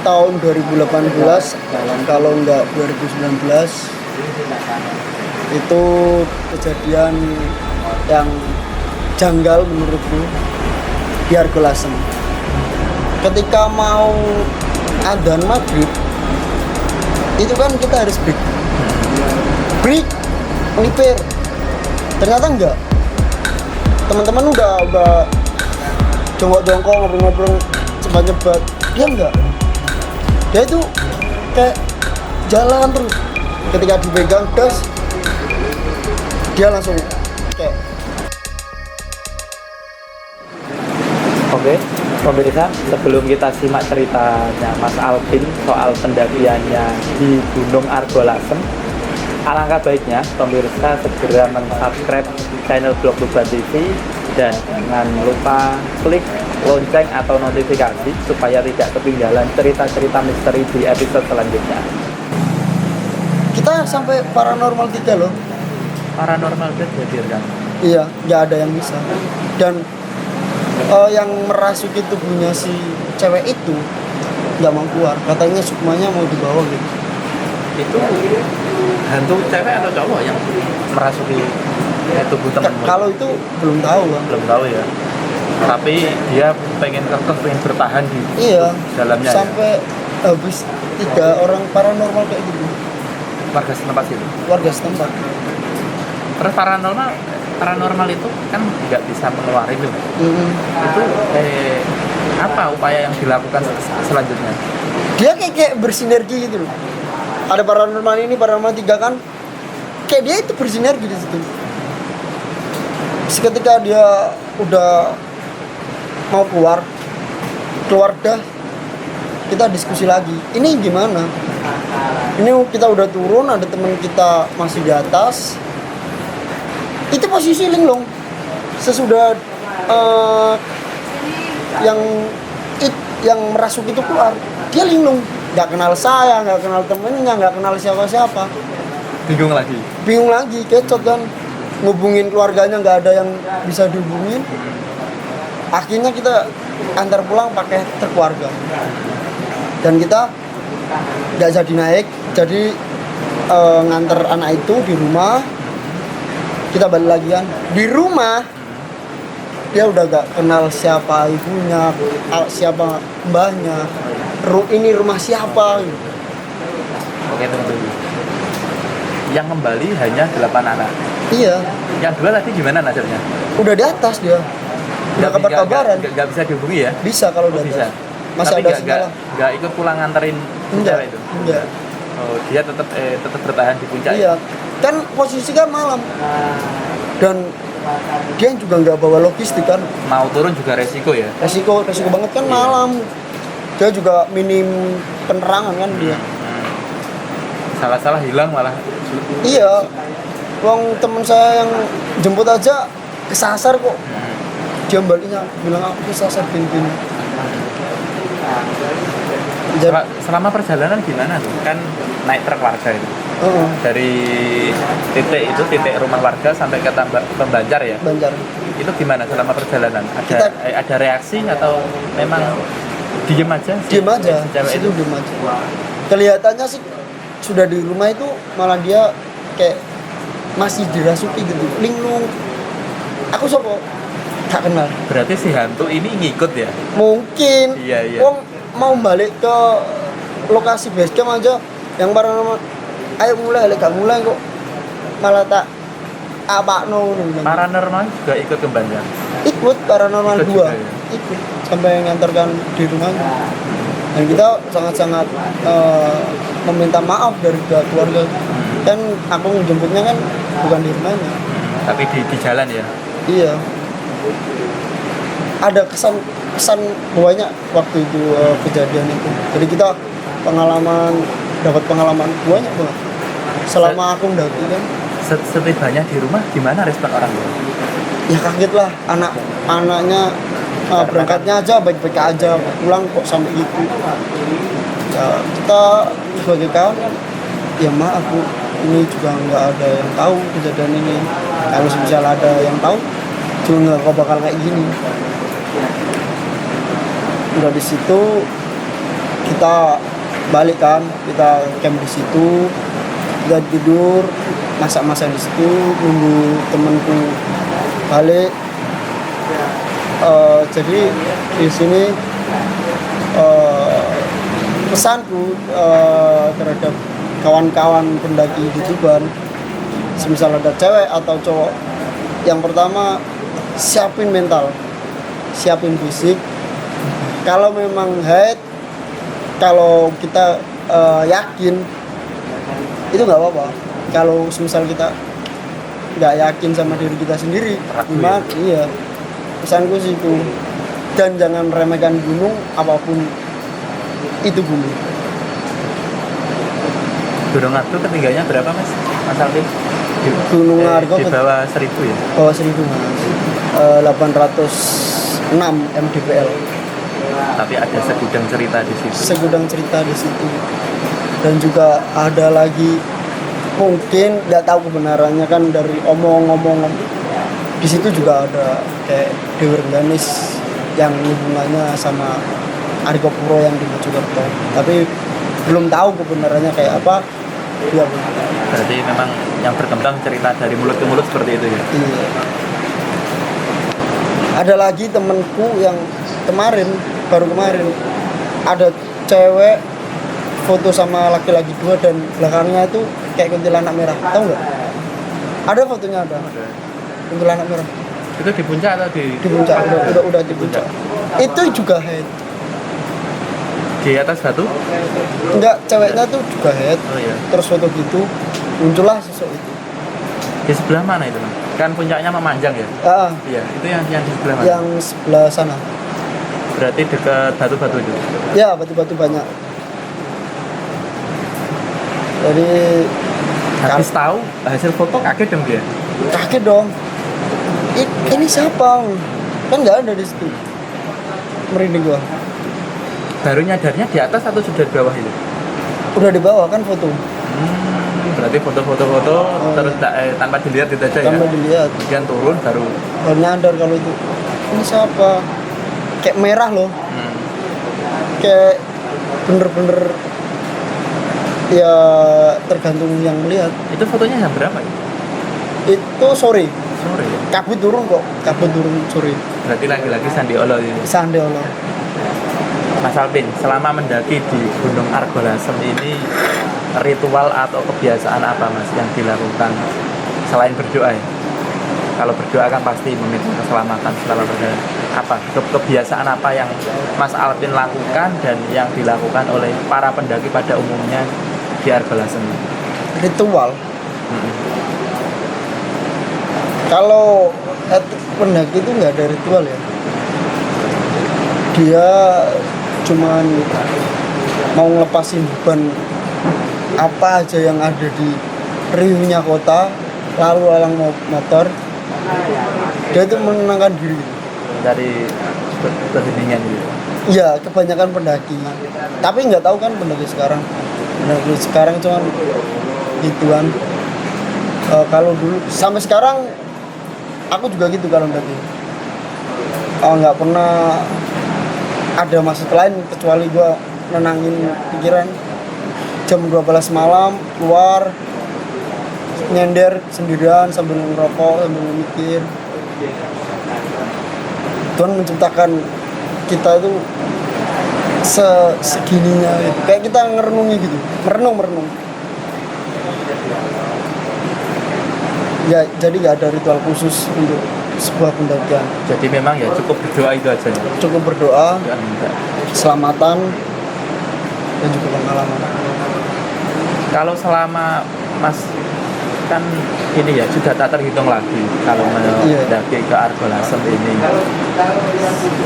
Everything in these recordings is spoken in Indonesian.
tahun 2018 kalau enggak 2019 itu kejadian yang janggal menurutku di Argolasem. Ketika mau adzan maghrib itu kan kita harus break melipir. Ternyata enggak, teman-teman udah jongkok ngobrol-ngobrol cepat-cepat, dia enggak, dia itu kayak jalan terus. Ketika dipegang gas dia langsung kayak. Oke, pemirsa, sebelum kita simak ceritanya Mas Alvin soal pendakiannya di Gunung Argolasem, alangkah baiknya pemirsa segera mensubscribe channel Blog Tuban TV dan jangan lupa klik lonceng atau notifikasi supaya tidak ketinggalan cerita-cerita misteri di episode selanjutnya. Kita sampai paranormal 3 loh. Paranormal dihadirkan. Iya, nggak ada yang bisa. Dan yang merasuki tubuhnya si cewek itu nggak mau keluar. Katanya sukmanya mau dibawa gitu. Itu hantu cewek atau cowok yang merasuki tubuh temanmu? Kalau itu belum tahu Bang. Belum tahu ya. Tapi dia pengen kekeh, pengen bertahan di dalamnya. Sampai habis 3 orang paranormal kayak gitu. Warga setempat itu. Warga setempat. Terus paranormal itu kan nggak bisa mengeluarkan itu. Itu apa upaya yang dilakukan selanjutnya? Dia kayak bersinergi gitu loh. Ada paranormal ini, paranormal 3 kan. Kayak dia itu bersinergi di situ. Seketika dia udah mau keluar dah, kita diskusi lagi. Ini gimana? Ini kita udah turun, ada teman kita masih di atas. Itu posisi linglung. Sesudah yang merasuk itu keluar, dia linglung. Nggak kenal saya, nggak kenal temennya, nggak kenal siapa-siapa. Bingung lagi, kecot kan. Ngubungin keluarganya nggak ada yang bisa dihubungin. Akhirnya kita antar pulang pakai truk warga. Dan kita nggak jadi naik, jadi nganter anak itu di rumah. Kita balik lagi kan. Di rumah dia udah gak kenal siapa ibunya, siapa mbahnya, ini rumah siapa. Oke, tunggu. Yang kembali hanya 8 anak. Iya. Yang 2 tadi gimana nasibnya? Udah di atas dia. Udah kabar-kabaran. Gak bisa dihubungi ya? Bisa kalau udah bisa. Masih tapi ada segala. Gak ikut pulang nganterin enggak itu? Enggak. Oh, dia tetap bertahan di puncak. Iya. Kan posisi kan malam. Dan dia juga nggak bawa logistik kan. Mau turun juga resiko ya? Resiko banget kan malam. Dia juga minim penerangan kan dia. Salah-salah hilang malah. Iya. Wong temen saya yang jemput aja kesasar kok. Dia baliknya bilang aku kesasar gini. Selama perjalanan gimana tuh? Kan naik truk warga itu. Dari titik rumah warga sampai ke Banjar ya? Banjar. Itu gimana selama perjalanan? Ada reaksi atau memang diem aja? Diem aja. Itu diem aja. Kelihatannya sih sudah di rumah itu malah dia kayak masih dirasuki gitu. Linglung. Aku sopo tak kenal. Berarti si hantu ini ngikut ya? Mungkin. Iya. Wong mau balik ke lokasi base camp aja yang paranormal. Ayo mulai kok malah tak apa no. Paranormal juga ikut ke Banjar? Ikut paranormal 2 ya? Ikut sampai ngantarkan di rumahnya. Dan kita sangat-sangat meminta maaf dari keluarga. Kan aku menjemputnya kan bukan di rumahnya, tapi di jalan ya. Iya. Ada kesan banyak waktu itu kejadian itu. Jadi kita dapat pengalaman banyak banget selama aku mendaki kan. Setibanya di rumah gimana respon orang tua? Ya kaget lah, anaknya berangkatnya aja baik-baik aja, pulang kok sampai gitu. Ya kita sebagai kawan kan, ya maaf Bu, ini juga nggak ada yang tahu kejadian ini. Kalau misalnya ada yang tahu juga nggak bakal kayak gini. Udah di situ kita balik kan, kita camp di situ, kita tidur, masak-masak di situ, nunggu temanku balik. Jadi di sini pesanku terhadap kawan-kawan pendaki di Tuban, semisal ada cewek atau cowok, yang pertama siapin mental, siapin fisik. Kalau memang haid, kalau kita yakin itu nggak apa-apa. Kalau semisal kita nggak yakin sama diri kita sendiri, gimana? Iya, pesanku sih itu. Dan jangan remehkan gunung, apapun itu bumi. Gunung Argo ketinggiannya berapa Mas Alvin? Gunung Argo di bawah 1000 ya? bawah 1000 Mas. 806 mdpl. Tapi ada segudang cerita di situ. Segudang cerita di situ. Dan juga ada lagi, mungkin nggak tahu kebenarannya kan, dari omong-omong di situ juga ada kayak Dewi Rengganis yang hubungannya sama Argopuro yang di Mojokerto. Tapi belum tahu kebenarannya kayak apa. Iya, berarti memang yang berkembang cerita dari mulut ke mulut seperti itu ya? iya. Ada lagi temenku yang baru kemarin ada cewek foto sama laki-laki dua dan belakangnya itu kayak kuntilanak merah, tahu nggak? Ada fotonya, ada kuntilanak merah. Itu di puncak atau di Puncak? Udah di puncak. Itu juga head. Di atas batu? Enggak, ceweknya tuh juga head. Oh iya. Terus foto gitu muncullah sosok itu. Di sebelah mana itu Mas? Kan puncaknya memanjang ya? Iya, itu yang di sebelah mana? Yang sebelah sana. Berarti dekat batu-batu itu? Ya, batu-batu banyak. Jadi habis tahu hasil foto kaget dong dia? kaget dong. Ini siapa? Kan nggak ada di situ. Merinding gua. Baru nyadarnya di atas atau sudah di bawah itu? Udah di bawah kan foto. Berarti foto terus tanpa dilihat itu aja Tanpa ya? dilihat. Kemudian turun baru Nyadar kalau itu. Ini siapa? Kayak merah loh. Kayak bener-bener ya tergantung yang melihat. itu fotonya jam berapa ya? Itu sore. Sore ya? Kabut turun sore. Berarti lagi-lagi Sandiolo ini. Sandeolo. Mas Alvin, selama mendaki di Gunung Argolasem ini ritual atau kebiasaan apa Mas yang dilakukan selain berdoa ya? Kalau berdoa kan pasti meminta keselamatan selama berjalan. Apa kebiasaan apa yang Mas Alvin lakukan dan yang dilakukan oleh para pendaki pada umumnya di Argolasem? Ritual. Kalau pendaki itu nggak ada ritual ya. Dia cuman mau ngelepasin beban apa aja yang ada di riuhnya kota, lalu lalang motor. Dia itu menenangkan diri. Dari berhubungan gitu. Iya, kebanyakan pendaki. Tapi nggak tahu kan pendaki sekarang. Pendaki sekarang cuman gituan. Kalau dulu sampai sekarang aku juga gitu kalau mendaki. Nggak pernah ada maksud lain kecuali gua nenangin pikiran. Jam 12 malam keluar nyender sendirian sambil ngerokok, sambil mikir. Tuhan menciptakan kita itu segininya gitu. Kayak kita ngerenungi gitu, merenung. Ya, jadi nggak ada ritual khusus untuk sebuah pendakian. Jadi memang ya cukup berdoa itu aja ya? Cukup berdoa, Ya, enggak. keselamatan, dan juga pengalaman. Kalau selama Mas kan ini ya sudah tak terhitung lagi kalau mendaki ke Argolasem ini,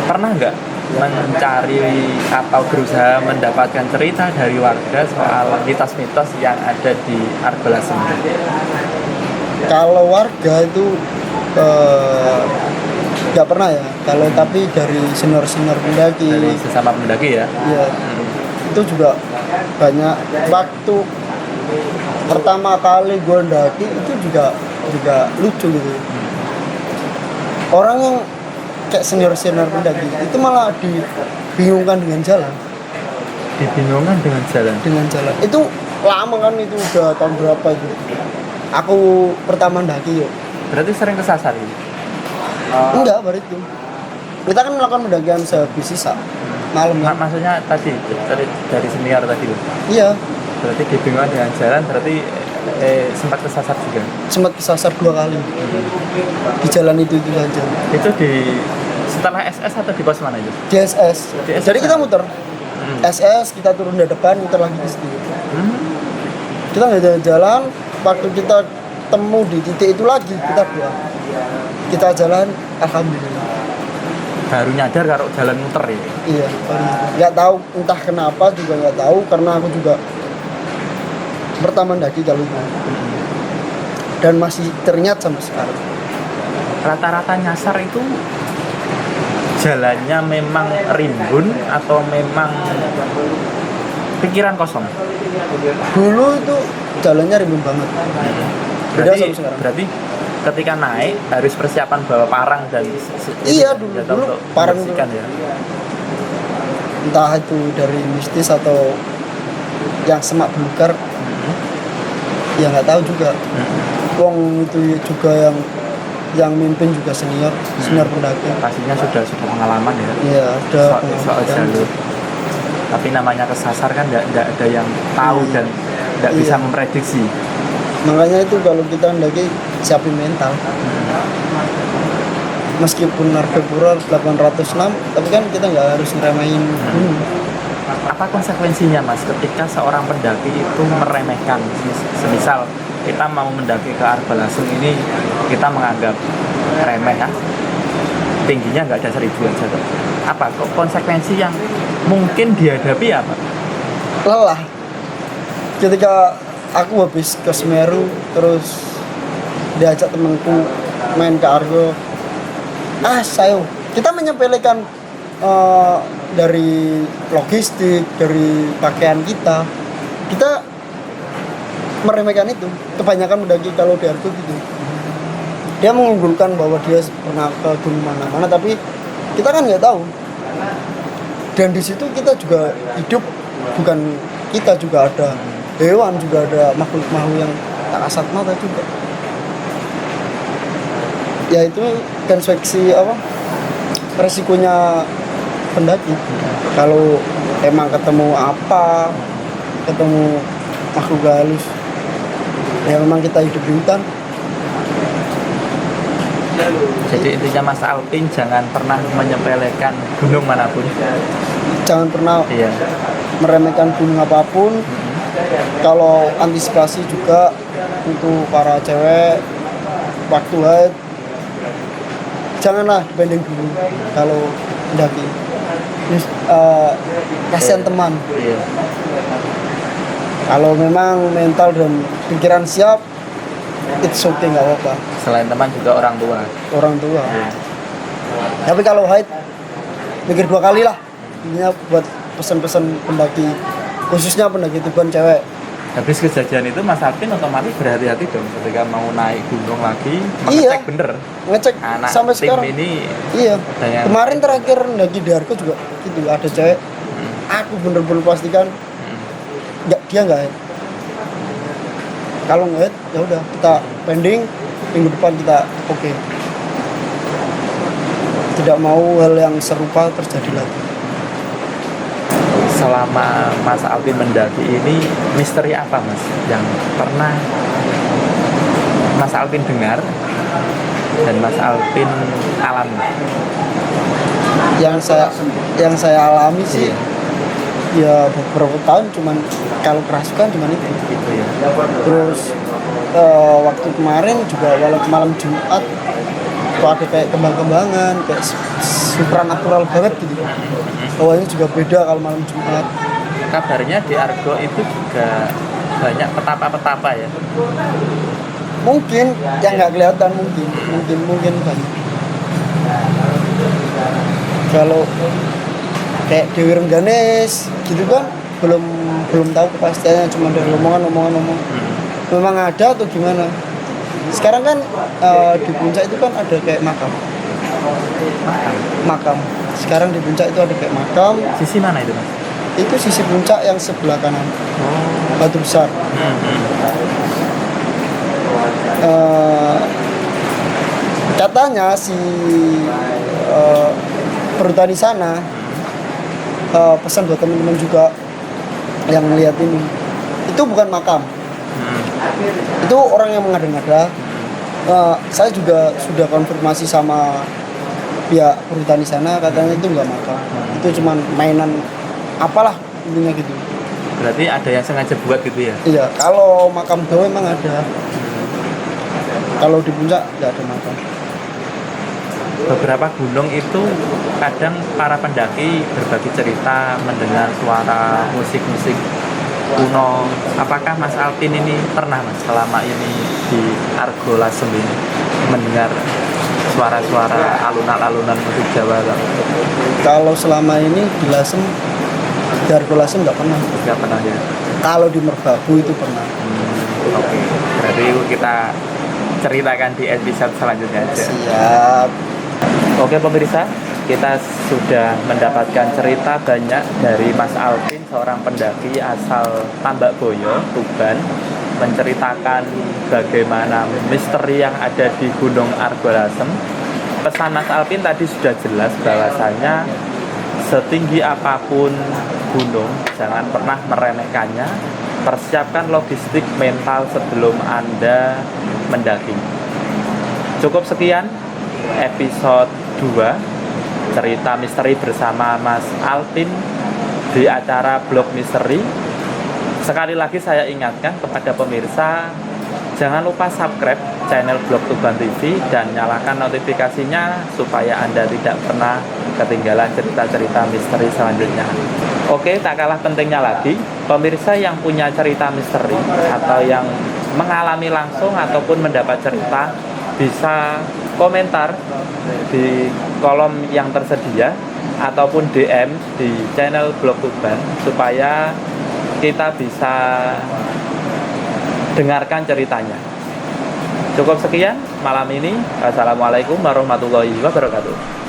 pernah nggak mencari atau berusaha mendapatkan cerita dari warga soal mitos-mitos yang ada di Argolasem? Kalau warga itu nggak pernah ya. Kalau tapi dari senior pendaki, Dari sesama pendaki ya? ya, itu juga banyak. Waktu pertama kali gue mendaki itu juga lucu gitu. Orang yang kayak senior pendaki itu malah dibingungkan dengan jalan. Kebingungan dengan jalan. Itu lama kan, itu udah tahun berapa itu aku pertama mendaki yuk. Berarti sering kesasar gitu? Enggak, baru itu kita kan melakukan pendakian sehabis sisa malam kan. Maksudnya tadi dari senior tadi loh. Iya, Berarti kebingungan dengan jalan, berarti sempat kesasar juga. sempat kesasar 2 kali di jalan itu saja. Itu di setelah SS atau di pos mana itu? Di SS. Di SS Jadi kita kan? muter SS, kita turun di depan, muter lagi di situ. Kita nggak jalan, waktu kita temu di titik itu lagi kita pulang. Kita jalan, alhamdulillah. Baru nyadar kalau jalan muter ya. Iya, nggak tahu entah kenapa juga nggak tahu, karena aku juga pertama mendaki jalur itu dan masih teringat sampai sekarang. Rata-rata nyasar itu jalannya memang rimbun atau memang pikiran kosong? Dulu itu jalannya rimbun banget. Beda Berarti, sama sekarang. berarti ketika naik harus persiapan bawa parang dan Iya, senjata dulu untuk parang membersihkan ya. Entah itu dari mistis atau yang semak belukar, ya nggak tahu juga. Wong itu juga yang mimpin juga senior pendaki. Pastinya sudah pengalaman ya. Iya, udah Soal jalur. Tapi namanya kesasar kan nggak ada yang tahu dan nggak Iya. bisa memprediksi. Makanya itu kalau kita mendaki siapin mental. Meskipun harga pura 806, tapi kan kita nggak harus ngeremehin gunung. Apa konsekuensinya mas ketika seorang pendaki itu meremehkan? Semisal kita mau mendaki ke Arbalasem ini, kita menganggap remeh ya, tingginya nggak ada 1000 aja tuh. Apa kok konsekuensi yang mungkin dihadapi apa? Lelah. Ketika aku habis ke Semeru, terus diajak temanku main ke Argo, sayo kita menyepelekan dari logistik, dari pakaian kita meremehkan itu. Kebanyakan mendaki kalau di Argo gitu, dia mengunggulkan bahwa dia pernah ke gunung mana-mana, tapi kita kan nggak tahu. Dan di situ kita juga hidup, bukan kita juga ada hewan, juga ada makhluk-makhluk yang tak kasat mata juga. Ya itu konsekuensi resikonya pendaki. Kalau emang ketemu makhluk halus, ya memang kita hidup di hutan. Jadi intinya Mas Alpin jangan pernah menyepelekan gunung manapun. Jangan pernah Iya. meremehkan gunung apapun. Kalau antisipasi juga untuk para cewek waktu haid, janganlah dibanding dulu kalau mendaki. Kasihan teman. Iya. Kalau memang mental dan pikiran siap, it's okay, nggak apa-apa. Selain teman juga orang tua. Orang tua. Iya. Tapi kalau haid, mikir 2 kali lah. Ini buat pesan-pesan pendaki, khususnya pendaki tuban cewek. Habis kejadian itu Mas Alpin otomatis berhati-hati dong ketika mau naik gunung lagi, Iya. mengecek bener Ngecek anak sampai tim sekarang. ini. Iya. ada yang- Kemarin terakhir mendaki di Argo juga gitu, ada cewek. Aku bener-bener pastikan dia nggak haid. Kalau nggak haid, ya udah kita pending, minggu depan kita oke. Tidak mau hal yang serupa terjadi lagi. Selama Mas Alpin mendaki ini, misteri apa Mas yang pernah Mas Alpin dengar dan Mas Alpin alami? Yang saya alami sih, ya beberapa tahun cuman kalau kerasukan cuman itu. Gitu ya. Terus waktu kemarin juga walau malam Jumat tuh ada kayak kembang-kembangan, kayak supranatural banget gitu. Awalnya juga beda kalau malam Jumat. Kabarnya di Argo itu juga banyak petapa-petapa ya. Mungkin yang nggak kelihatan, mungkin banyak. Kalau kayak Dewi Rengganis gitu kan belum tahu kepastiannya, cuma dari omongan. Memang ada atau gimana? Sekarang kan di puncak itu kan ada kayak makam. Sekarang di puncak itu ada kayak makam. Sisi mana itu Mas? Itu sisi puncak yang sebelah kanan, batu besar. Katanya si perhutani sana pesan buat teman-teman juga yang melihat ini, itu bukan makam, itu orang yang mengada-ngada. Saya juga sudah konfirmasi sama pihak perhutani sana, katanya itu nggak makam, itu cuman mainan apalah intinya gitu. Berarti ada yang sengaja buat gitu ya? Iya, kalau makam Jawa memang ada, kalau di puncak nggak ada makam. Beberapa gunung itu kadang para pendaki berbagi cerita mendengar suara musik-musik kuno. Apakah Mas Alvin ini pernah Mas selama ini di Argo Lasem ini mendengar suara-suara alunan-alunan musik Jawa? Kalau selama ini di Lasem, di Argo Lasem nggak pernah. Nggak pernah ya? Kalau di Merbabu itu pernah. Oke, berarti kita ceritakan di episode selanjutnya aja. Siap. Oke pemirsa, kita sudah mendapatkan cerita banyak dari Mas Alvin, seorang pendaki asal Tambak Boyo, Tuban, menceritakan bagaimana misteri yang ada di Gunung Argo Lasem. Pesan Mas Alvin tadi sudah jelas bahwasanya setinggi apapun gunung, jangan pernah meremehkannya. Persiapkan logistik mental sebelum Anda mendaki. Cukup sekian episode 2 cerita misteri bersama Mas Alvin di acara Blog Misteri. Sekali lagi saya ingatkan kepada pemirsa, jangan lupa subscribe channel Blog Tuban TV dan nyalakan notifikasinya supaya Anda tidak pernah ketinggalan cerita-cerita misteri selanjutnya. Oke, tak kalah pentingnya lagi, pemirsa yang punya cerita misteri atau yang mengalami langsung ataupun mendapat cerita bisa komentar di kolom yang tersedia ataupun DM di channel Blog Tuban supaya kita bisa dengarkan ceritanya. Cukup sekian malam ini. Assalamualaikum warahmatullahi wabarakatuh.